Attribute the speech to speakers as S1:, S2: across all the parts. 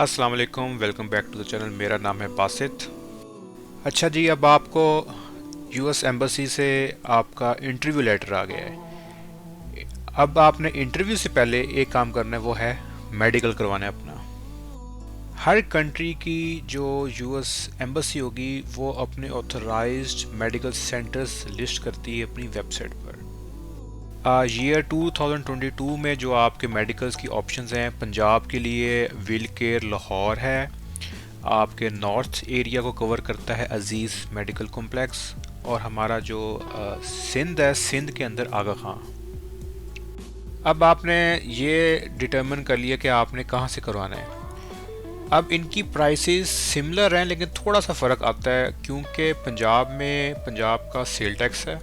S1: अस्सलाम वालेकुम, welcome back to the channel. मेरा नाम है बासित। अच्छा जी, अब आपको यूएस एम्बेसी से आपका इंटरव्यू लेटर आ गया है। अब आपने इंटरव्यू से पहले एक काम करना है, वो है मेडिकल करवाना है अपना। हर कंट्री की जो यूएस एम्बेसी होगी वो अपने ऑथराइज्ड मेडिकल सेंटर्स लिस्ट करती है अपनी वेबसाइट पर। ईयर 2022 में जो आपके मेडिकल्स की ऑप्शंस हैं, पंजाब के लिए विल केयर लाहौर है। आपके नॉर्थ एरिया को कवर करता है अजीज़ मेडिकल कॉम्प्लेक्स। और हमारा जो सिंध है, सिंध के अंदर आगा खां। अब आपने ये डिटर्मिन कर लिया कि आपने कहाँ से करवाना है। अब इनकी प्राइसेस सिमिलर हैं, लेकिन थोड़ा सा फ़र्क आता है क्योंकि पंजाब में पंजाब का सेल टैक्स है,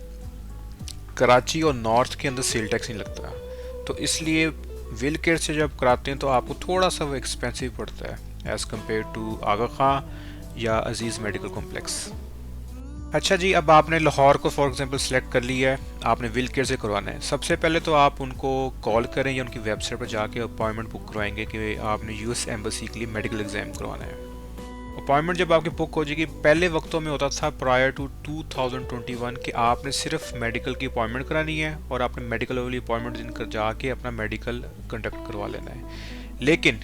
S1: कराची और नॉर्थ के अंदर सेल टैक्स नहीं लगता। तो इसलिए विल केयर से जब कराते हैं तो आपको थोड़ा सा वो एक्सपेंसिव पड़ता है एज़ कम्पेयर टू आगा खां या अजीज़ मेडिकल कॉम्प्लेक्स। अच्छा जी, अब आपने लाहौर को फॉर एग्जांपल सेलेक्ट कर लिया है, आपने विल केयर से करवाना है। सबसे पहले तो आप उनको कॉल करें या उनकी वेबसाइट पर जाके अपॉइंटमेंट बुक करवाएंगे कि आपने यूएस एम्बेसी के लिए मेडिकल एग्ज़ाम करवाना है। अपॉइंटमेंट जब आपकी बुक हो जाएगी, पहले वक्तों में होता था प्रायर टू 2021 कि आपने सिर्फ मेडिकल की अपॉइंटमेंट करानी है और आपने मेडिकल वाली अपॉइंटमेंट दिन कर जाके अपना मेडिकल कंडक्ट करवा लेना है। लेकिन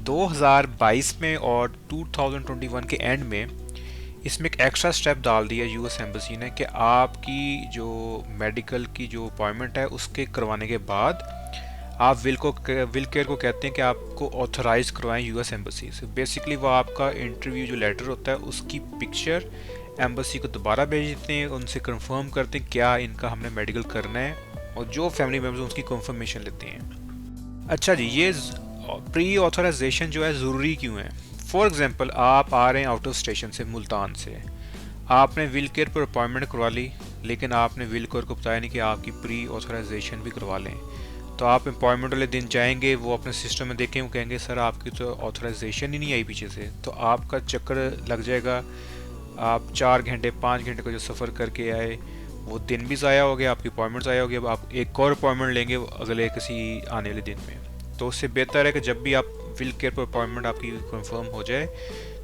S1: 2022 में और 2021 के एंड में इसमें एक एक्स्ट्रा स्टेप डाल दिया यूएस एम्बेसी ने कि आपकी जो मेडिकल की जो अपॉइंटमेंट है उसके करवाने के बाद आप विल केयर को कहते हैं कि आपको ऑथराइज करवाएं यूएस एम्बेसी से। बेसिकली वो आपका इंटरव्यू जो लेटर होता है उसकी पिक्चर एम्बेसी को दोबारा भेज देते हैं, उनसे कंफर्म करते हैं क्या इनका हमने मेडिकल करना है, और जो फैमिली मेम्बर्स उसकी कंफर्मेशन लेते हैं। अच्छा जी, ये प्री ऑथराइजेशन जो है ज़रूरी क्यों है? फॉर एग्ज़ाम्पल, आप आ रहे हैं आउट ऑफ स्टेशन से, मुल्तान से, आपने विल केयर पर अपॉइंटमेंट करवा ली, लेकिन आपने विल केयर को बताया नहीं कि आपकी प्री ऑथराइजेशन भी करवा लें। तो आप अपॉइंटमेंट वाले दिन जाएंगे, वो अपने सिस्टम में देखें, वो कहेंगे सर आपकी तो ऑथराइजेशन ही नहीं आई पीछे से। तो आपका चक्कर लग जाएगा, आप 4 घंटे 5 घंटे का जो सफ़र करके आए वो दिन भी ज़ाया हो गया, आपकी अपॉइंटमेंट ज़ाया हो गया। अब आप एक और अपॉइंटमेंट लेंगे अगले किसी आने वाले दिन में। तो उससे बेहतर है कि जब भी आप विल केयर पर अपॉइंटमेंट आपकी कंफर्म हो जाए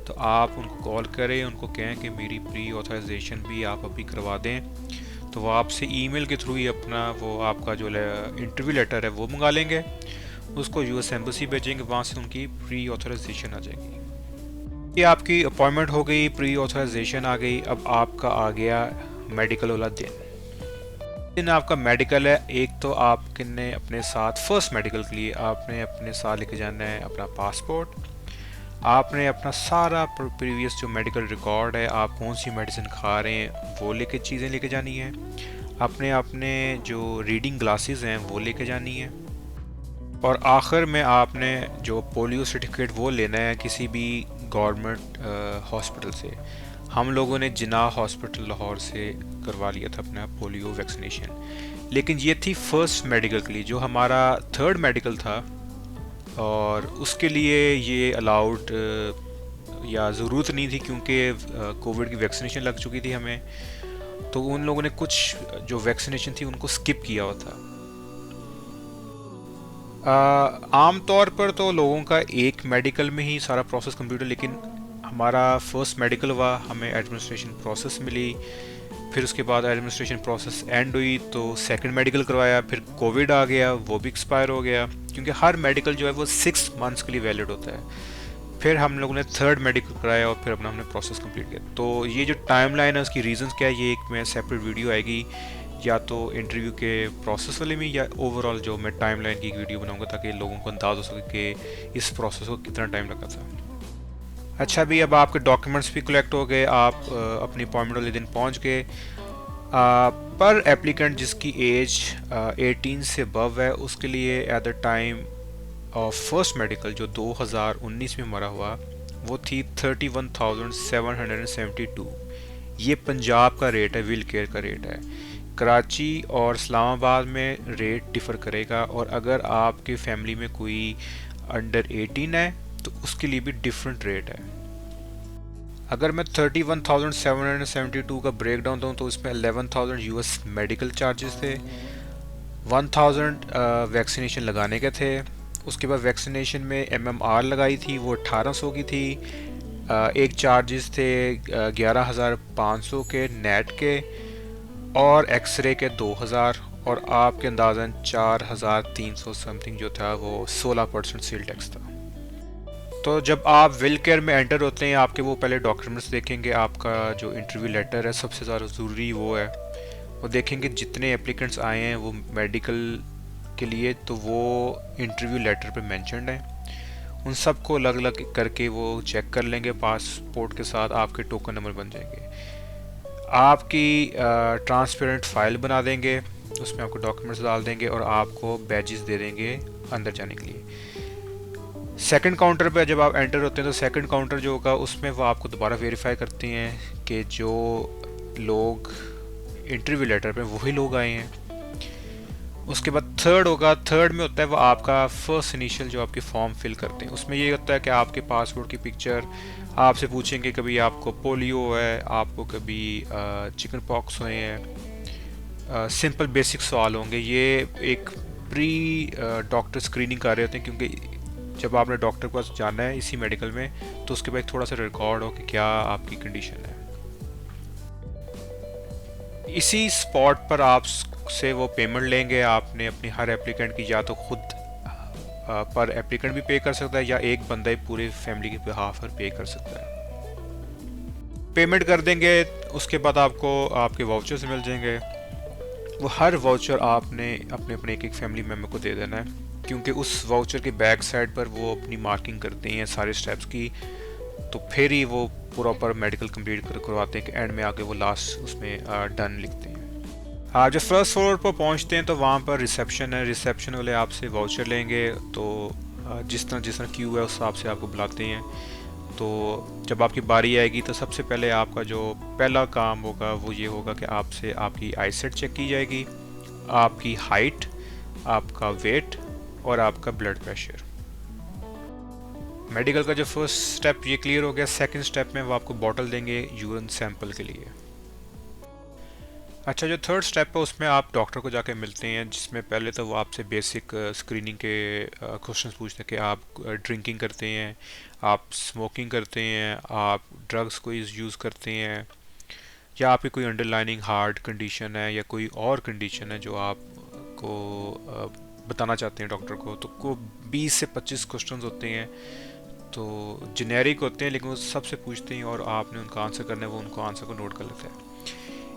S1: तो आप उनको कॉल करें, उनको कहें कि मेरी प्री ऑथराइजेशन भी आप अभी करवा दें। तो वो आपसे ईमेल के थ्रू ही अपना वो आपका जो इंटरव्यू लेटर है वो मंगा लेंगे, उसको यूएस एम्बेसी भेजेंगे, वहाँ से उनकी प्री ऑथराइजेशन आ जाएगी। ये आपकी अपॉइंटमेंट हो गई, प्री ऑथराइजेशन आ गई। अब आपका आ गया मेडिकल वाला दिन आपका मेडिकल है। एक तो आपने अपने साथ फर्स्ट मेडिकल के लिए आपने अपने साथ लेके जाना है अपना पासपोर्ट, आपने अपना सारा प्रीवियस जो मेडिकल रिकॉर्ड है, आप कौन सी मेडिसिन खा रहे हैं वो लेके चीज़ें लेके जानी है, अपने जो रीडिंग ग्लासेस हैं वो लेके जानी है, और आखिर में आपने जो पोलियो सर्टिफिकेट वो लेना है किसी भी गवर्नमेंट हॉस्पिटल से। हम लोगों ने जिन्ना हॉस्पिटल लाहौर से करवा लिया था अपना पोलियो वैक्सीनेशन, लेकिन ये थी फर्स्ट मेडिकल के लिए। जो हमारा थर्ड मेडिकल था और उसके लिए ये अलाउड या ज़रूरत नहीं थी क्योंकि कोविड की वैक्सीनेशन लग चुकी थी हमें, तो उन लोगों ने कुछ जो वैक्सीनेशन थी उनको स्किप किया हुआ था। आम तौर पर तो लोगों का एक मेडिकल में ही सारा प्रोसेस कंप्लीट है, लेकिन हमारा फर्स्ट मेडिकल हुआ, हमें एडमिनिस्ट्रेशन प्रोसेस मिली, फिर उसके बाद एडमिनिस्ट्रेशन प्रोसेस एंड हुई तो सेकंड मेडिकल करवाया, फिर कोविड आ गया, वो भी एक्सपायर हो गया क्योंकि हर मेडिकल जो है वो 6 मंथ्स के लिए वैलिड होता है। फिर हम लोगों ने थर्ड मेडिकल कराया और फिर अपना हमने प्रोसेस कंप्लीट किया। तो ये जो टाइम लाइन है उसकी रीजंस क्या है, ये एक में सेपरेट वीडियो आएगी, या तो इंटरव्यू के प्रोसेस वाले में या ओवरऑल जो मैं टाइम लाइन की एक वीडियो बनाऊंगा ताकि लोगों को अंदाज़ हो सके कि इस प्रोसेस को कितना टाइम लगा था। अच्छा भी, अब आपके डॉक्यूमेंट्स भी कलेक्ट हो गए, आप अपनी अपॉइंटमेंट वाले दिन पहुंच गए। पर एप्लीकेंट जिसकी एज 18 से अबव है उसके लिए at the time of first medical जो 2019 में मरा हुआ वो थी 31,772। ये पंजाब का रेट है, विल केयर का रेट है। कराची और इस्लामाबाद में रेट डिफ़र करेगा, और अगर आपके फैमिली में कोई अंडर 18 है तो उसके लिए भी डिफरेंट रेट है। अगर मैं 31,772 का ब्रेक डाउन दूँ तो इसमें 11,000 यूएस मेडिकल चार्जेस थे, 1,000 वैक्सीनेशन लगाने के थे, उसके बाद वैक्सीनेशन में MMR लगाई थी, वो 1800 की थी। एक चार्जेस थे 11,500 के नेट के, और एक्सरे के 2000, और आपके अंदाज़न 4300 समथिंग जो था वो 16% सेल टैक्स था। तो जब आप विल केयर में एंटर होते हैं, आपके वो पहले डॉक्यूमेंट्स देखेंगे, आपका जो इंटरव्यू लेटर है सबसे ज़्यादा ज़रूरी वो है। वो देखेंगे जितने एप्लीकेंट्स आए हैं वो मेडिकल के लिए, तो वो इंटरव्यू लेटर पे मेंशन्ड है। उन सब को अलग अलग करके वो चेक कर लेंगे, पासपोर्ट के साथ आपके टोकन नंबर बन जाएंगे। आपकी ट्रांसपेरेंट फाइल बना देंगे, उसमें आपको डॉक्यूमेंट्स डाल देंगे और आपको बैजेस दे देंगे अंदर जाने के लिए। सेकंड काउंटर पे जब आप एंटर होते हैं तो सेकंड काउंटर जो होगा उसमें वो आपको दोबारा वेरीफाई करते हैं कि जो लोग इंटरव्यू लेटर पे वही लोग आए हैं। उसके बाद थर्ड होगा, थर्ड में होता है वो आपका फर्स्ट इनिशियल जो आपके फॉर्म फिल करते हैं। उसमें ये होता है कि आपके पासपोर्ट की पिक्चर, आपसे पूछेंगे कभी आपको पोलियो है, आपको कभी चिकन पॉक्स हुए हैं, सिंपल बेसिक सवाल होंगे। ये एक प्री डॉक्टर स्क्रीनिंग कर रहे होते हैं, क्योंकि जब आपने डॉक्टर के पास जाना है इसी मेडिकल में, तो उसके बाद थोड़ा सा रिकॉर्ड हो कि क्या आपकी कंडीशन है। इसी स्पॉट पर आप से वो पेमेंट लेंगे। आपने अपनी हर एप्लीकेंट की या तो खुद पर एप्लीकेंट भी पे कर सकता है, या एक बंदा ही पूरी फैमिली के बिहाफ पर पे कर सकता है। पेमेंट कर देंगे, उसके बाद आपको आपके वाउचर्स मिल जाएंगे। वो हर वाउचर आपने अपने अपने एक एक फैमिली मेम्बर को दे देना है, क्योंकि उस वाउचर के बैक साइड पर वो अपनी मार्किंग करते हैं सारे स्टेप्स की, तो फिर ही वो प्रॉपर मेडिकल कंप्लीट करवाते हैं कि एंड में आके वो लास्ट उसमें डन लिखते हैं। आप जब फर्स्ट फ्लोर पर पहुंचते हैं तो वहाँ पर रिसेप्शन है, रिसेप्शन वाले आपसे वाउचर लेंगे, तो जिस तरह क्यू है उस हिसाब से आपको बुलाते हैं। तो जब आपकी बारी आएगी तो सबसे पहले आपका जो पहला काम होगा वो ये होगा कि आपसे आपकी आईसेट चेक की जाएगी, आपकी हाइट, आपका वेट और आपका ब्लड प्रेशर। मेडिकल का जो फर्स्ट स्टेप ये क्लियर हो गया। सेकंड स्टेप में वो आपको बॉटल देंगे यूरिन सैंपल के लिए। अच्छा, जो थर्ड स्टेप है उसमें आप डॉक्टर को जाके मिलते हैं, जिसमें पहले तो वो आपसे बेसिक स्क्रीनिंग के क्वेश्चंस पूछते हैं कि आप ड्रिंकिंग करते हैं, आप स्मोकिंग करते हैं, आप ड्रग्स को यूज़ करते हैं, या आपकी कोई अंडरलाइनिंग हार्ट कंडीशन है या कोई और कंडीशन है जो आपको बताना चाहते हैं डॉक्टर को। तो को 20 से 25 क्वेश्चन होते हैं, तो जेनेरिक होते हैं लेकिन वो सबसे पूछते हैं और आपने उनका आंसर करना है, वो उनको आंसर को नोट कर लेता है।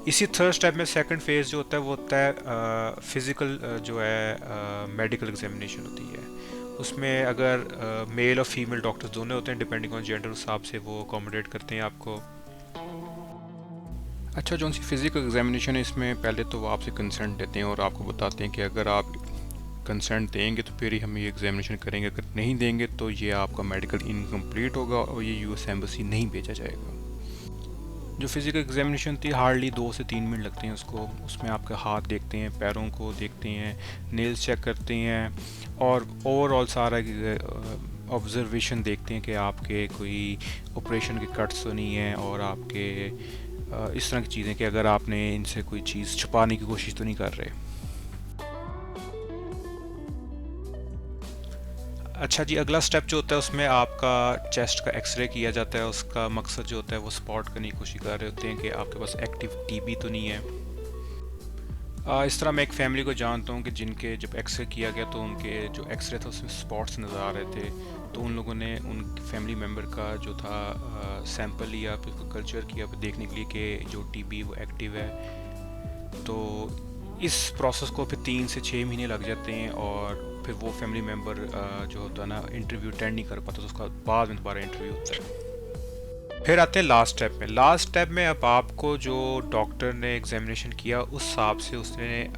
S1: इसी थर्ड स्टेप में सेकंड फेज़ जो होता है वो होता है फिज़िकल जो है मेडिकल एग्जामिनेशन होती है। उसमें अगर मेल और फीमेल डॉक्टर्स दोनों होते हैं, डिपेंडिंग ऑन जेंडर हिसाब से वो अकोमोडेट करते हैं आपको। अच्छा, जो सी फिज़िकल एग्जामिनेशन है इसमें पहले तो वो आपसे कंसेंट देते हैं और आपको बताते हैं कि अगर आप कंसेंट देंगे तो फिर ही हम ये एग्जामिनेशन करेंगे, अगर नहीं देंगे तो ये आपका मेडिकल इनकम्प्लीट होगा और ये यूएस एम्बेसी नहीं भेजा जाएगा। जो फिज़िकल एग्जामिनेशन थी हार्डली 2 से 3 मिनट लगते हैं उसको। उसमें आपके हाथ देखते हैं, पैरों को देखते हैं, नेल्स चेक करते हैं और ओवरऑल सारा ऑब्जर्वेशन देखते हैं कि आपके कोई ऑपरेशन के कट्स तो नहीं है और आपके इस तरह की चीज़ें कि अगर आपने इनसे कोई चीज़ छुपाने की कोशिश तो नहीं कर रहे। अच्छा जी, अगला स्टेप जो होता है उसमें आपका चेस्ट का एक्सरे किया जाता है। उसका मकसद जो होता है वो स्पॉट करने की कोशिश कर रहे होते हैं कि आपके पास एक्टिव टीबी तो नहीं है। इस तरह मैं एक फैमिली को जानता हूँ कि जिनके जब एक्सरे किया गया तो उनके जो एक्सरे था उसमें स्पॉट्स नज़र आ रहे थे, तो उन लोगों ने उन फैमिली मेम्बर का जो था सैंपल लिया, फिर उसको कल्चर किया देखने के लिए कि जो टीबी वो एक्टिव है। तो इस प्रोसेस को फिर 3 से 6 महीने लग जाते हैं और फिर वो फैमिली मेम्बर जो होता है ना इंटरव्यू अटेंड नहीं कर पाता, तो उसका बाद में दोबारा इंटरव्यू होता है। फिर आते हैं लास्ट स्टेप में। लास्ट स्टेप में अब आपको जो डॉक्टर ने एग्जामिनेशन किया उस हिसाब से उसने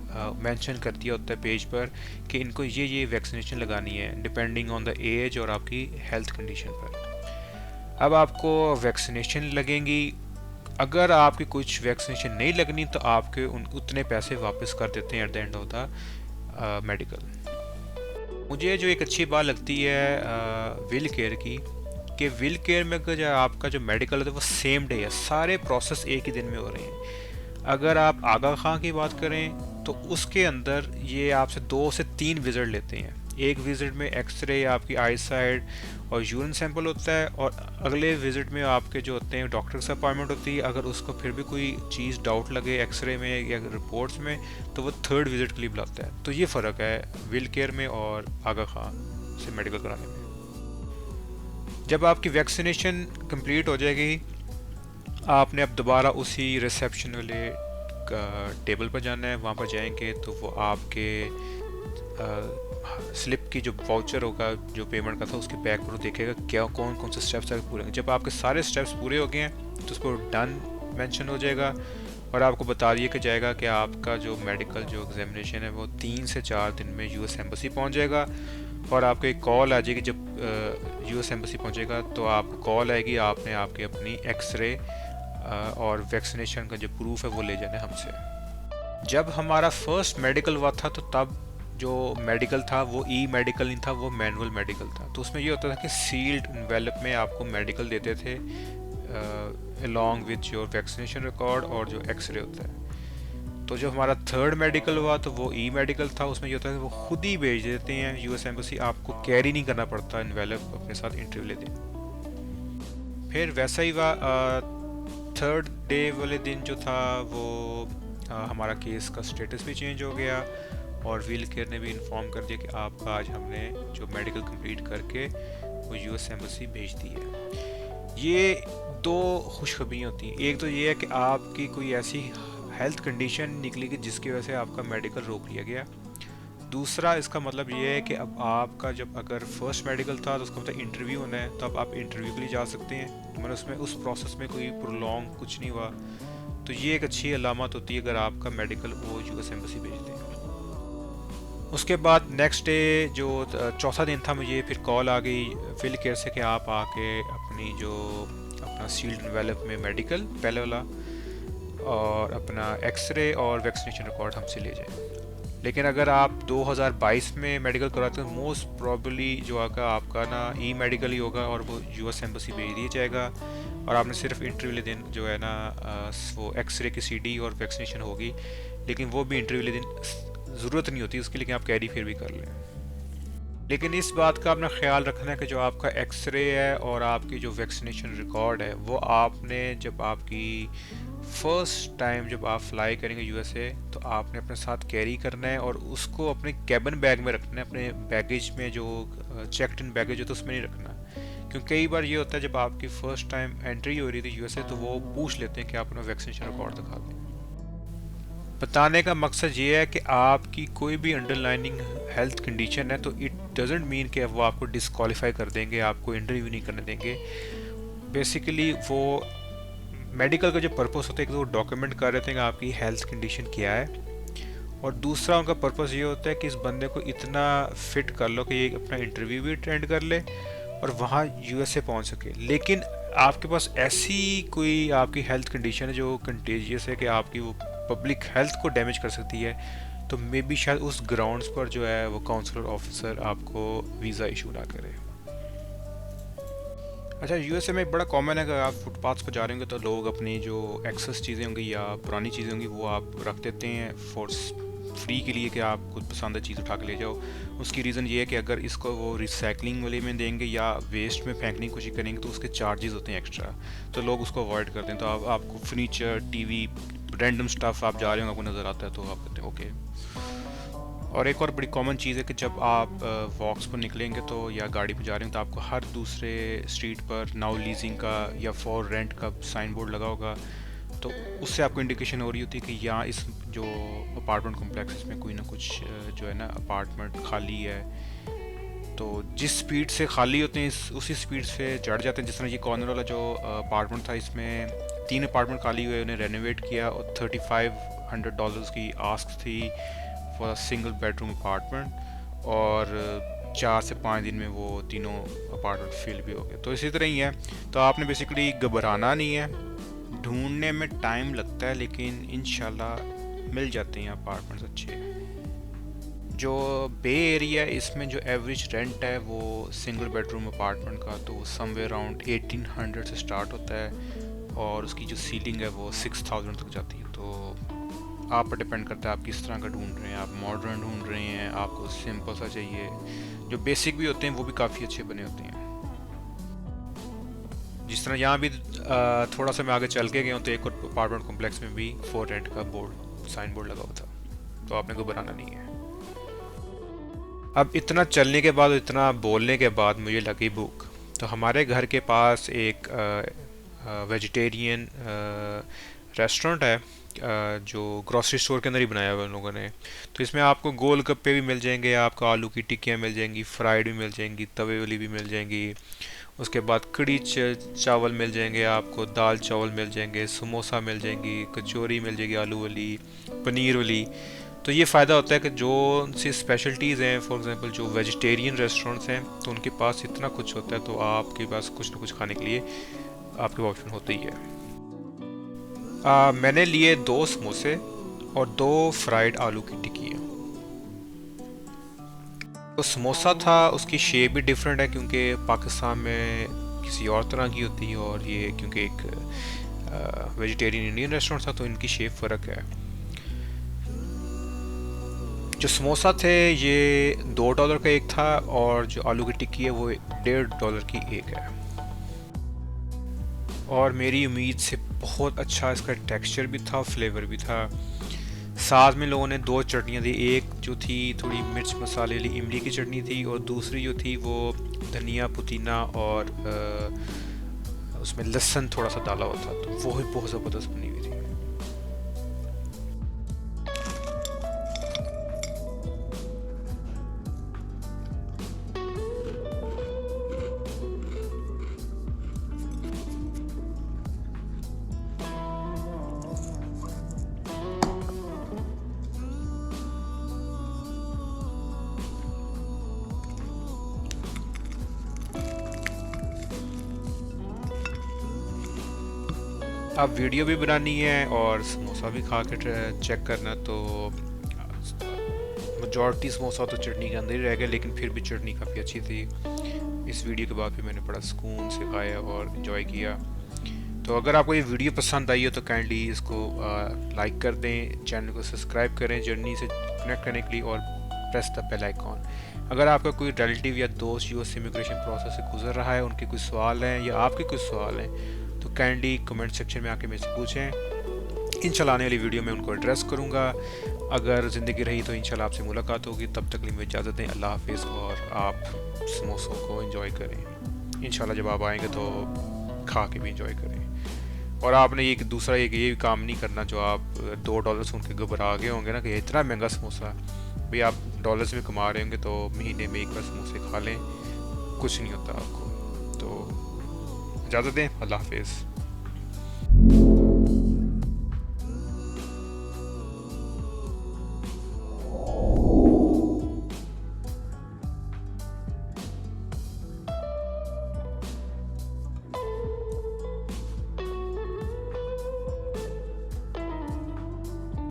S1: मेंशन कर दिया होता है पेज पर कि इनको ये वैक्सीनेशन लगानी है डिपेंडिंग ऑन द एज और आपकी हेल्थ कंडीशन पर। अब आपको वैक्सीनेशन लगेंगी। अगर आपकी कुछ वैक्सीनेशन नहीं लगनी तो आपके उतने पैसे वापस कर देते हैं at the end of the medical. मुझे जो एक अच्छी बात लगती है विल केयर की, कि विल केयर में अगर आपका जो मेडिकल है वो सेम डे है, सारे प्रोसेस एक ही दिन में हो रहे हैं। अगर आप आगा खां की बात करें तो उसके अंदर ये आपसे 2 से 3 विजिट लेते हैं एक विज़िट में एक्सरे, आपकी आई साइड और यूरिन सैंपल होता है, और अगले विज़िट में आपके जो होते हैं डॉक्टर से अपॉइंटमेंट होती है। अगर उसको फिर भी कोई चीज़ डाउट लगे एक्सरे में या रिपोर्ट्स में, तो वो थर्ड विज़िट के लिए बुलाता है। तो ये फ़र्क है विल केयर में और आगा खान से मेडिकल कराने में। जब आपकी वैक्सीनेशन कंप्लीट हो जाएगी, आपने अब दोबारा उसी रिसेप्शन वाले टेबल पर जाना है। वहाँ पर जाएंगे तो वो आपके स्लिप की जो वाउचर होगा जो पेमेंट का था उसके बैक पर देखेगा क्या कौन कौन से स्टेप्स आगे पूरे हैं। जब आपके सारे स्टेप्स पूरे हो गए हैं तो उस पर डन मेंशन हो जाएगा और आपको बता दिया कि जाएगा कि आपका जो मेडिकल जो एग्जामिनेशन है वो 3 से 4 दिन में यूएस एम्बेसी पहुंच जाएगा। और आपको एक कॉल आ जाएगी जब यूएस एम्बेसी पहुंचेगा तो आपको कॉल आएगी, आपने आपके अपनी एक्सरे और वैक्सीनेशन का जो प्रूफ है वो ले जाना है हमसे। जब हमारा फर्स्ट मेडिकल हुआ था तो तब जो मेडिकल था वो ई मेडिकल नहीं था, वो मैनुअल मेडिकल था। तो उसमें ये होता था कि सील्ड एनवेलप में आपको मेडिकल देते थे along with your vaccination record और जो एक्सरे होता है। तो जब हमारा थर्ड मेडिकल हुआ तो वो ई मेडिकल था, उसमें ये होता है कि वो खुद ही भेज देते हैं यूएस एम्बेसी, आपको कैरी नहीं करना पड़ता एनवेलप अपने साथ इंटरव्यू लेते। फिर वैसा ही हुआ थर्ड डे वाले दिन जो था वो हमारा केस का स्टेटस भी चेंज हो गया और विल केयर ने भी इन्फॉर्म कर दिया कि आपका आज हमने जो मेडिकल कंप्लीट करके वो यूएस एम्बेसी भेज दी है। ये दो खुशखबरियाँ होती हैं। एक तो ये है कि आपकी कोई ऐसी हेल्थ कंडीशन निकलेगी जिसकी वजह से आपका मेडिकल रोक लिया गया। दूसरा इसका मतलब ये है कि अब आपका जब अगर फर्स्ट मेडिकल था तो उसका मतलब इंटरव्यू होना है, तो अब आप इंटरव्यू के लिए जा सकते हैं। तो मैंने उसमें उस प्रोसेस में कोई प्रोलॉन्ग कुछ नहीं हुआ, तो ये एक अच्छी अलामत होती है अगर आपका मेडिकल वो यूएस एम्बेसी भेज दें। उसके बाद नेक्स्ट डे जो चौथा दिन था, मुझे फिर कॉल आ गई विल केयर से कि आप आके अपनी जो अपना सील्ड एनवेलप में मेडिकल पहले वाला और अपना एक्सरे और वैक्सीनेशन रिकॉर्ड हमसे ले जाएं। लेकिन अगर आप 2022 में मेडिकल कराते हैं मोस्ट प्रॉब्ली जो आपका ना ई मेडिकल ही होगा और वो यूएस एम्बेसी भेज दिया जाएगा और आपने सिर्फ इंटरव्यू ले दिन जो है ना वो एक्सरे की सीडी और वैक्सीनेशन होगी, लेकिन वो भी इंटरव्यू ले दिन ज़रूरत नहीं होती उसकी, लेकिन आप कैरी फिर भी कर लें। लेकिन इस बात का आपने ख्याल रखना है कि जो आपका एक्सरे है और आपकी जो वैक्सीनेशन रिकॉर्ड है वो आपने जब आपकी फर्स्ट टाइम जब आप फ्लाई करेंगे यूएसए तो आपने अपने साथ कैरी करना है और उसको अपने कैबिन बैग में रखना है। अपने बैगेज में जो चेक्ड इन बैगेज होता है उसमें नहीं रखना, क्योंकि कई बार ये होता है जब आपकी फ़र्स्ट टाइम एंट्री हो रही थी यूएसए तो वो पूछ लेते हैं कि आप अपना वैक्सीनेशन रिकॉर्ड दिखा दें। बताने का मकसद ये है कि आपकी कोई भी अंडरलाइनिंग हेल्थ कंडीशन है तो इट डजेंट मीन कि वो आपको डिस्क्वालीफाई कर देंगे, आपको इंटरव्यू नहीं करने देंगे। बेसिकली वो मेडिकल का जो पर्पस होता है कि वो डॉक्यूमेंट कर रहे थे कि आपकी हेल्थ कंडीशन क्या है, और दूसरा उनका पर्पस ये होता है कि इस बंदे को इतना फिट कर लो कि ये अपना इंटरव्यू भी अटेंड कर ले और वहाँ यूएसए पहुँच सके। लेकिन आपके पास ऐसी कोई आपकी हेल्थ कंडीशन है जो कंटेजियस है कि आपकी वो पब्लिक हेल्थ को डैमेज कर सकती है, तो मे बी शायद उस ग्राउंड्स पर जो है वो काउंसलर ऑफिसर आपको वीज़ा इशू ना करे। अच्छा, यूएसए में एक बड़ा कॉमन है कि आप फुटपाथ पर जा रहे होंगे तो लोग अपनी जो एक्सेस चीज़ें होंगी या पुरानी चीज़ें होंगी वो आप रख देते हैं फॉर फ्री के लिए कि आप खुद पसंद चीज़ उठा के ले जाओ। उसकी रीज़न ये है कि अगर इसको वो रिसाइकलिंग वाले में देंगे या वेस्ट में फेंकने की कोशिश करेंगे तो उसके चार्जेस होते हैं एक्स्ट्रा, तो लोग उसको अवॉइड करते हैं। तो आपको फर्नीचर, टीवी, रैंडम स्टफ़ आप जा रहे हो आपको नज़र आता है तो आप कहते हैं ओके। और एक और बड़ी कॉमन चीज़ है कि जब आप वॉक्स पर निकलेंगे तो या गाड़ी पर जा रहे हैं तो आपको हर दूसरे स्ट्रीट पर नाउ लीजिंग का या फॉर रेंट का साइन बोर्ड लगा होगा, तो उससे आपको इंडिकेशन हो रही होती है कि यहाँ इस जो अपार्टमेंट कॉम्प्लेक्स में कोई ना कुछ जो है ना अपार्टमेंट खाली है। तो जिस स्पीड से खाली होते हैं उसी स्पीड से चढ़ जाते हैं। जिस तरह ये कॉर्नर वाला जो अपार्टमेंट था इसमें 3 अपार्टमेंट खाली हुए, उन्हें रेनोवेट किया और $3500 की आस्क थी फॉर सिंगल बेडरूम अपार्टमेंट, और 4 से 5 दिन में वो तीनों अपार्टमेंट फिल भी हो गए। तो इसी तरह ही है, तो आपने बेसिकली घबराना नहीं है, ढूंढने में टाइम लगता है लेकिन इंशाल्लाह मिल जाते हैं अपार्टमेंट्स अच्छे। जो बे एरिया है इसमें जो एवरेज रेंट है वो सिंगल बेडरूम अपार्टमेंट का तो समवेयर अराउंड 1800 से स्टार्ट होता है और उसकी जो सीलिंग है वो 6000 तक जाती है। तो आप पर डिपेंड करता है आप किस तरह का ढूंढ रहे हैं। आप मॉडर्न ढूंढ रहे हैं, आपको सिंपल सा चाहिए। जो बेसिक भी होते हैं वो भी काफ़ी अच्छे बने होते हैं। जिस तरह यहाँ भी थोड़ा सा मैं आगे चल के गया हूँ तो एक और अपार्टमेंट कॉम्प्लेक्स में भी फॉर रेंट का साइन बोर्ड लगा हुआ था, तो आपने को बनाना नहीं है। अब इतना चलने के बाद, इतना बोलने के बाद मुझे लगी भूख। तो हमारे घर के पास एक वेजिटेरियन रेस्टोरेंट है, जो ग्रॉसरी स्टोर के अंदर ही बनाया हुआ है उन लोगों ने। तो इसमें आपको गोल गप्पे भी मिल जाएंगे, आपको आलू की टिक्कियाँ मिल जाएंगी, फ्राइड भी मिल जाएंगी, तवे वाली भी मिल जाएंगी। उसके बाद कड़ी चावल मिल जाएंगे, आपको दाल चावल मिल जाएंगे, समोसा मिल जाएंगी, कचौरी मिल जाएगी आलू वाली, पनीर वाली। तो ये फ़ायदा होता है कि जो सी स्पेशलिटीज़ हैं, फॉर एग्जांपल जो वेजिटेरियन रेस्टोरेंट्स हैं तो उनके पास इतना कुछ होता है, तो आपके पास कुछ ना कुछ खाने के लिए आपके ऑप्शन होते ही है। मैंने लिए 2 समोसे और 2 फ्राइड आलू की टिक्कियाँ। तो समोसा था, उसकी शेप भी डिफरेंट है क्योंकि पाकिस्तान में किसी और तरह की होती है, और ये क्योंकि एक वेजिटेरियन इंडियन रेस्टोरेंट था तो इनकी शेप फ़र्क है। जो समोसा थे ये $2 का एक था, और जो आलू की टिक्की है वो $1.5 की एक है। और मेरी उम्मीद से बहुत अच्छा इसका टेक्सचर भी था, फ्लेवर भी था। साथ में लोगों ने 2 चटनियाँ दी, एक जो थी थोड़ी मिर्च मसाले वाली इमली की चटनी थी, और दूसरी जो थी वो धनिया पुदीना और उसमें लहसुन थोड़ा सा डाला हुआ था, तो वो भी बहुत ज़बरदस्त बनी हुई थी। अब वीडियो भी बनानी है और समोसा भी खा के चेक करना, तो मेजॉरिटी समोसा तो चटनी के अंदर ही रह गया, लेकिन फिर भी चटनी काफ़ी अच्छी थी। इस वीडियो के बाद फिर मैंने बड़ा सुकून से खाया और इन्जॉय किया। तो अगर आपको ये वीडियो पसंद आई हो तो काइंडली इसको लाइक कर दें, चैनल को सब्सक्राइब करें जर्नी से कनेक्ट करने के लिए, और प्रेस द बेल आइकॉन। अगर आपका कोई रिलेटिव या दोस्त यूएस इमिग्रेशन प्रोसेस से गुजर रहा है, उनके कुछ सवाल हैं या आपके कुछ सवाल हैं, तो काइंडली कमेंट सेक्शन में आके मेरे से पूछें। इंशाल्लाह आने वाली वीडियो में उनको एड्रेस करूँगा। अगर ज़िंदगी रही तो इंशाल्लाह आपसे मुलाकात होगी। तब तक लिए मुझे इजाज़त दें। अल्लाह हाफिज़, और आप समोसों को एंजॉय करें। इंशाल्लाह जब आप आएंगे तो खा के भी एंजॉय करें। और आपने ये दूसरा ये काम नहीं करना जो आप $2 सुन के घबरा गए होंगे ना कि इतना महंगा समोसा। भाई आप डॉलर्स में कमा रहे होंगे तो महीने में एक बार समोसे खा लें, कुछ नहीं होता आपको। तो इजाज़त दें। अल्लाह हाफिज़।